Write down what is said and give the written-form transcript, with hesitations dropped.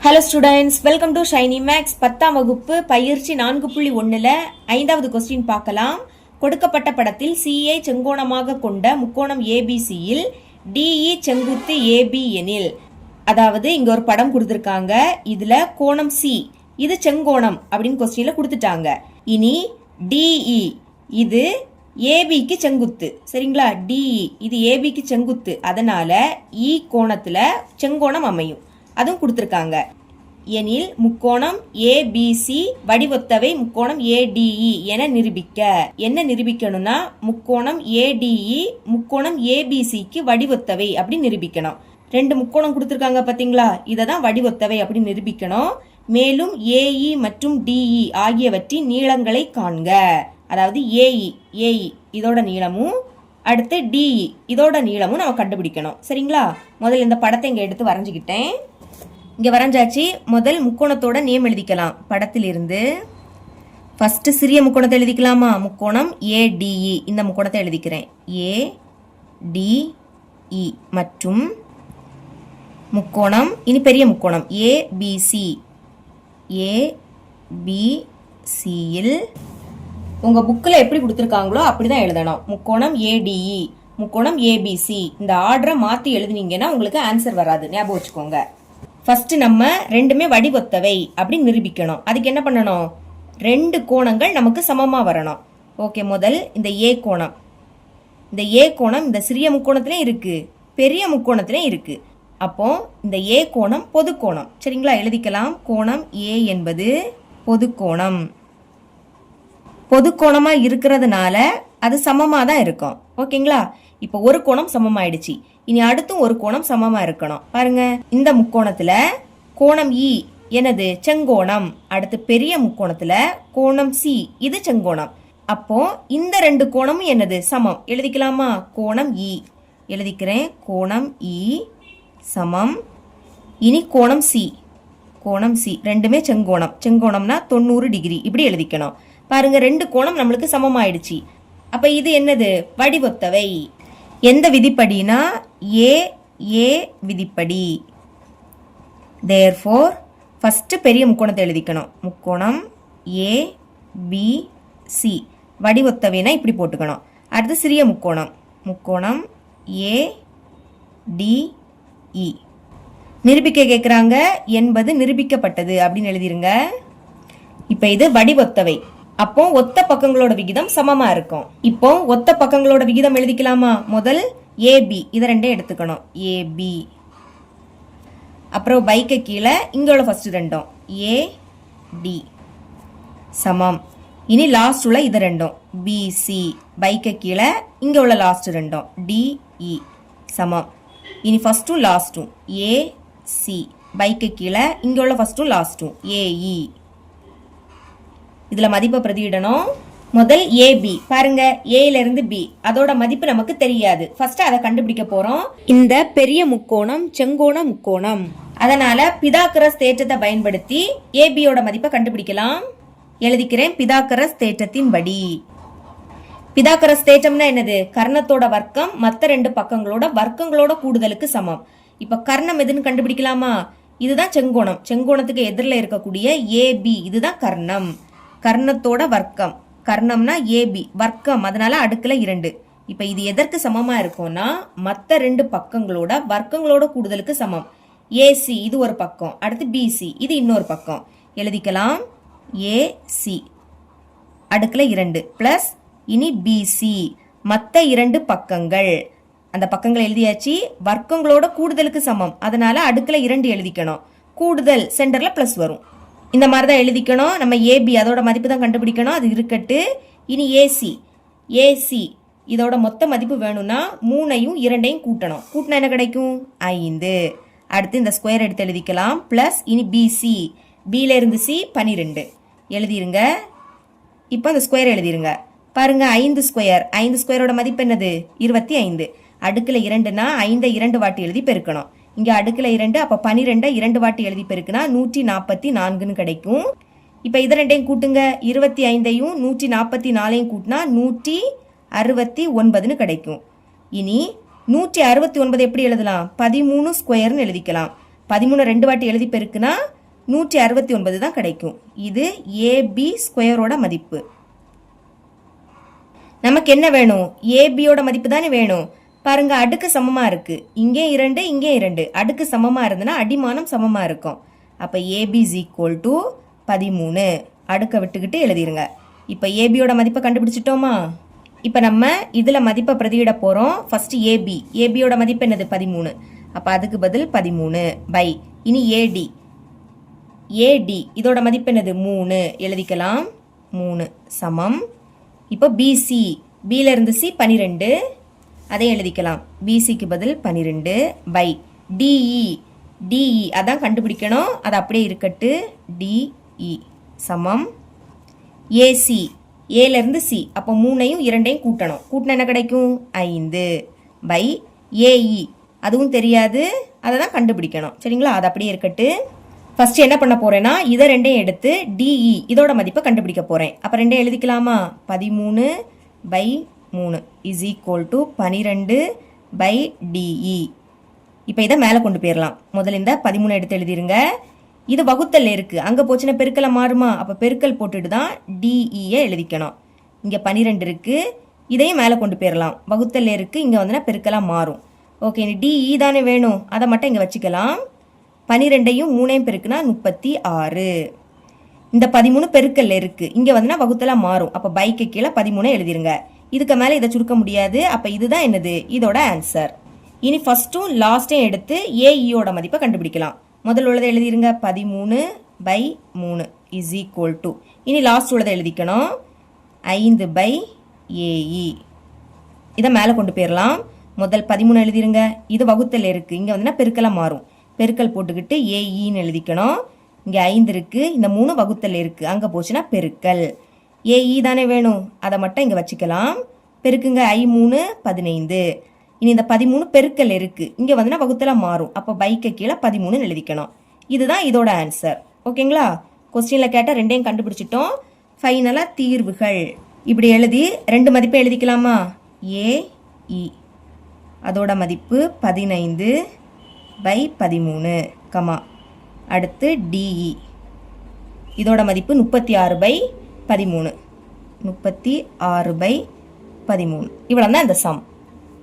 Hello students, welcome to Shiny Max. 10ஆம் வகுப்பு பயிற்சி 4.1ல் 5வது கொஸ்டின் பார்க்கலாம். கொடுக்கப்பட்ட படத்தில் சிஐ செங்கோணமாக கொண்ட முக்கோணம் ஏபிசியில் டிஇ செங்குத்து ஏபி எனில், அதாவது இங்க ஒரு படம் கொடுத்துருக்காங்க. இதுல கோணம் சி, இது செங்கோணம் அப்படின்னு கொஸ்டின்ல கொடுத்துட்டாங்க. இனி டிஇ இது ஏபிக்கு செங்குத்து, சரிங்களா? டிஇ இது ஏபிக்கு செங்குத்து, அதனால இ கோணத்துல செங்கோணம் அமையும், அதுவும் கொடுத்திருக்காங்க. எனில் முக்கோணம் ஏபிசி வடிவொத்தவை முக்கோணம் ஏடிஇ என நிரூபிக்க. என்ன நிரூபிக்கணும்னா, முக்கோணம் ஏடிஇ முக்கோணம் ஏபிசிக்கு வடிவொத்தவை அப்படி நிரூபிக்கணும். ரெண்டு முக்கோணம் கொடுத்திருக்காங்க பாத்தீங்களா, இதை தான் வடிவொத்தவை அப்படி நிரூபிக்கணும். மேலும் ஏஇ மற்றும் டிஇ ஆகியவற்றின் நீளங்களை காண்க. அதாவது ஏஇ இதோட நீளமும் அடுத்து டிஇ இதோட நீளமும் நம்ம கண்டுபிடிக்கணும், சரிங்களா? முதல்ல இந்த படத்தை இங்க எடுத்து வரைஞ்சுக்கிட்டேன். இங்க வரைஞ்சாச்சு. முதல் முக்கோணத்தோட நேம் எழுதிக்கலாம். படத்திலிருந்து ஃபர்ஸ்ட் சிறிய முக்கோணத்தை எழுதிக்கலாமா? முக்கோணம் ஏடிஇ, இந்த முக்கோணத்தை எழுதிக்கிறேன். ஏடிஇ மற்றும் முக்கோணம் இனி பெரிய முக்கோணம் ஏபிசி. ஏபிசியில் உங்க புக்கில் எப்படி கொடுத்துருக்காங்களோ அப்படிதான் எழுதணும். முக்கோணம் ஏடிஇ முக்கோணம் ஏபிசி, இந்த ஆர்டரை மாற்றி எழுதினீங்கன்னா உங்களுக்கு ஆன்சர் வராது, ஞாபகம் வச்சுக்கோங்க. ஃபர்ஸ்ட் நம்ம ரெண்டுமே வடிவொத்தவை அப்படின்னு நிரூபிக்கணும். அதுக்கு என்ன பண்ணணும்? ரெண்டு கோணங்கள் நமக்கு சமமா வரணும். ஓகே, முதல் இந்த ஏ கோணம். இந்த ஏ கோணம் இந்த சிறிய முக்கோணத்திலையும் இருக்கு, பெரிய முக்கோணத்திலையும் இருக்கு. அப்போ இந்த ஏ கோணம் பொது கோணம், சரிங்களா? எழுதிக்கலாம். கோணம் ஏ என்பது பொது கோணம். பொது கோணமா இருக்கிறதுனால அது சமமா தான் இருக்கும், ஓகேங்களா? இப்போ ஒரு கோணம் சமமாயிடுச்சு. இனி அடுத்தும் ஒரு கோணம் சமமா இருக்கணும். பாருங்க, இந்த முக்கோணத்துல கோணம் இ எனது செங்கோணம். அடுத்து பெரிய முக்கோணத்துல கோணம் சி, இது செங்கோணம். அப்போ இந்த ரெண்டு கோணமும் என்னது? சமம். எழுதிக்கலாமா? கோணம் இ எழுதிக்கிறேன். கோணம் இ சமம். இனி கோணம் சி. கோணம் சி ரெண்டுமே செங்கோணம். செங்கோணம்னா 90 டிகிரி இப்படி எழுதிக்கணும். பாருங்க, ரெண்டு கோணம் நம்மளுக்கு சமமாயிடுச்சு. அப்ப இது என்னது? வடிவொத்தவை. எந்த விதிப்படினா ஏ விதிப்படி. therefore ஃபர்ஸ்ட் பெரிய முக்கோணத்தை எழுதிக்கணும். முக்கோணம் ஏ பி சி வடிவொத்தவைனா இப்படி போட்டுக்கணும். அடுத்து சிறிய முக்கோணம், முக்கோணம் ஏ டி இ. நிரூபிக்க கேட்குறாங்க என்பது நிரூபிக்கப்பட்டது அப்படின்னு எழுதிருங்க. இப்போ இது வடிவொத்தவை. அப்போ ஒத்த பக்கங்களோட விகிதம் சமமா இருக்கும். இப்போ ஒத்த பக்கங்களோட விகிதம் எழுதிக்கலாமா? முதல் ஏபி, இதை ரெண்டே எடுத்துக்கணும். ஏபி அப்புறம் பைக்கு கீழே இங்க உள்ள ஃபர்ஸ்ட் ரெண்டும் ஏ டி சமம். இனி லாஸ்ட் உள்ள இது ரெண்டும் பிசி, பைக்கு கீழே இங்க உள்ள லாஸ்ட் ரெண்டும் டிஇ சமம். இனி ஃபர்ஸ்டும் லாஸ்டும் ஏ சி, பைக்கு கீழே இங்க உள்ள ஃபர்ஸ்டும் லாஸ்டும் ஏஇ. இதுல மதிப்பை பிரதியிடணும். முதல் ஏபி பாருங்க, ஏல இருந்து பி, அதோட மதிப்பு நமக்கு தெரியாது. ஃபர்ஸ்ட் அதை கண்டுபிடிக்க போறோம். இந்த பெரிய முக்கோணம் செங்கோண முக்கோணம், அதனால பிதாகரஸ் தேற்றத்தை பயன்படுத்தி ஏபியோட மதிப்பை கண்டுபிடிக்கலாம். எழுதிக்கிறேன். பிதாகரஸ் தேற்றத்தின்படி. பிதாகரஸ் தேற்றம்னா என்னது? கர்ணத்தோட வர்க்கம் மற்ற ரெண்டு பக்கங்களோட வர்க்கங்களோட கூடுதலுக்கு சமம். இப்ப கர்ணம் எதுன்னு கண்டுபிடிக்கலாமா? இதுதான் செங்கோணம். செங்கோணத்துக்கு எதிரில் இருக்கக்கூடிய ஏபி, இதுதான் கர்ணம். கர்ணத்தோட வர்க்கம், கர்ணம்னா ஏபி, வர்க்கம், அதனால அடுக்குல 2. இப்ப இது எதற்கு சமமா இருக்கும்னா, மற்ற ரெண்டு பக்கங்களோட வர்க்கங்களோட கூடுதலுக்கு சமம். ஏசி இது ஒரு பக்கம், அடுத்து பிசி இது இன்னொரு பக்கம். எழுதிக்கலாம். ஏசி அடுக்குல 2 பிளஸ் இனி பிசி மற்ற இரண்டு பக்கங்கள். அந்த பக்கங்கள் எழுதியாச்சு. வர்க்கங்களோட கூடுதலுக்கு சமம், அதனால அடுக்குல 2 எழுதிக்கணும். கூடுதல் சென்டர்ல பிளஸ் வரும். இந்த மாதிரி தான் எழுதிக்கணும். நம்ம ஏபி அதோட மதிப்பு தான் கண்டுபிடிக்கணும், அது இருக்கட்டு. இனி ஏசி இதோட மொத்த மதிப்பு வேணும்னா 3ஐயும் 2ஐயும் கூட்டணும். கூட்டினா என்ன கிடைக்கும்? 5. அடுத்து இந்த ஸ்கொயர் எடுத்து எழுதிக்கலாம். பிளஸ் இனி பிசி, பில இருந்து சி 12 எழுதிருங்க. இப்போ அந்த ஸ்கொயர் எழுதிருங்க. பாருங்க, 5 ஸ்கொயர், 5 ஸ்கொயரோட மதிப்பு என்னது? 25. அடுக்குல 2னா 5ஐ 2 வாட்டி எழுதி பெருக்கணும். இங்க அடுக்குல 2, அப்ப 12 2 வாட்டி எழுதி பெருக்குனா 144ன்னு கிடைக்கும். இப்ப இது ரெண்டையும் கூட்டுங்க. 25ஐயும் 144ஐயும் கூட்டினா 169ன்னு கிடைக்கும். இனி 169 எப்படி எழுதலாம்? 13 ஸ்கொயர்னு எழுதிக்கலாம். 13 2 வாட்டி எழுதி பெருக்குனா 169 தான் கிடைக்கும். இது ஏபி ஸ்கொயரோட மதிப்பு. நமக்கு என்ன வேணும்? ஏபியோட மதிப்பு தானே வேணும். பாருங்க, அடுக்கு சமமா இருக்கு. இங்கே 2 இங்கே 2. அடுக்கு சமமா இருந்ததுன்னா அடிமானம் சமமா இருக்கும். அப்ப ஏபி இஸ் ஈக்குவல் டு 13. அடுக்க விட்டுக்கிட்டு எழுதிருங்க. இப்ப ஏபியோட மதிப்பை கண்டுபிடிச்சிட்டோமா? இப்ப நம்ம இதுல மதிப்பை பிரதியிட போறோம். First AB. ஏபியோட மதிப்பு என்னது? 13. அப்ப அதுக்கு பதில் 13 பை. இனி ஏடி. ஏடி இதோட மதிப்பு என்னது? 3. எழுதிக்கலாம். 3 சமம். இப்போ பிசி. பில இருந்து சி 12. அதை எழுதிக்கலாம். பிசிக்கு பதில் 12 பை டிஇ. டிஇ அதான் கண்டுபிடிக்கணும். அது அப்படியே இருக்கட்டு. டிஇ சமம் ஏசி. ஏல இருந்து சி. அப்போ 3ஐயும் 2ஐயும் கூட்டணும். கூட்டினா என்ன கிடைக்கும்? 5 பை ஏஇ. அதுவும் தெரியாது, அதை தான் கண்டுபிடிக்கணும். சரிங்களா? அது அப்படியே இருக்கட்டு. ஃபர்ஸ்ட் என்ன பண்ண போறேன்னா இதை 2ஐயும் எடுத்து டிஇ இதோட மதிப்பை கண்டுபிடிக்க போறேன். அப்போ 2ஐயும் எழுதிக்கலாமா? 13 by 3 is equal to 12 by டிஇ. இப்போ இதை மேலே கொண்டு போயிடலாம். முதல்ல இந்த 13 எடுத்து எழுதிருங்க. இது வகுத்தல் இருக்கு. அங்கே போச்சுன்னா பெருக்கலை மாறுமா? அப்போ பெருக்கல் போட்டுட்டு தான் டிஇயை எழுதிக்கணும். இங்கே 12 இருக்கு. இதையும் மேலே கொண்டு போயிடலாம். வகுத்தல் இருக்கு. இங்கே வந்துன்னா பெருக்கலாக மாறும். ஓகே, டிஇ தானே வேணும். அதை மட்டும் இங்கே வச்சுக்கலாம். 12ஐயும் 3ஐயும் பெருக்குனா 36. இந்த 13 பெருக்கல்ல இருக்கு. இங்கே வந்துன்னா வகுத்தலாக மாறும். அப்போ பைக்கு கீழே 13 எழுதிருங்க. இதுக்கு மேலே இதை சுருக்க முடியாது. அப்போ இதுதான் என்னது? இதோட ஆன்சர். இனி ஃபர்ஸ்ட்டும் லாஸ்ட்டையும் எடுத்து ஏஇயோட மதிப்பை கண்டுபிடிக்கலாம். முதல் உள்ளதை எழுதிருங்க. 13 பை 3 இஸ் ஈக்குவல் டு. இனி லாஸ்ட் உள்ளதை எழுதிக்கணும். 5 பை ஏஇ. இதை மேலே கொண்டு போயிடலாம். முதல் 13 எழுதிருங்க. இது வகுத்தல் இருக்கு. இங்கே வந்துன்னா பெருக்கலாக மாறும். பெருக்கல் போட்டுக்கிட்டு ஏஇன்னு எழுதிக்கணும். இங்கே 5 இருக்கு. இந்த 3 வகுத்தல் இருக்கு. அங்கே போச்சுன்னா பெருக்கல். ஏஇ தானே வேணும். அதை மட்டும் இங்கே வச்சுக்கலாம். பெருக்குங்க. 3 15. இனி இந்த 13 பெருக்கல் இருக்கு. இங்கே வந்துன்னா வகுத்தலாக மாறும். அப்போ பைக்கு கீழே 13 எழுதிக்கணும். இதுதான் இதோட ஆன்சர். ஓகேங்களா? கொஸ்டினில் கேட்டால் 2ஐயும் கண்டுபிடிச்சிட்டோம். ஃபைனலாக தீர்வுகள் இப்படி எழுதி 2 மதிப்பை எழுதிக்கலாமா? ஏஇ அதோட மதிப்பு 15 பை 13 கமா. அடுத்து டிஇ இதோட மதிப்பு 36 பை 13. 36 பை 13. இவ்வளோ தான் இந்த சம்.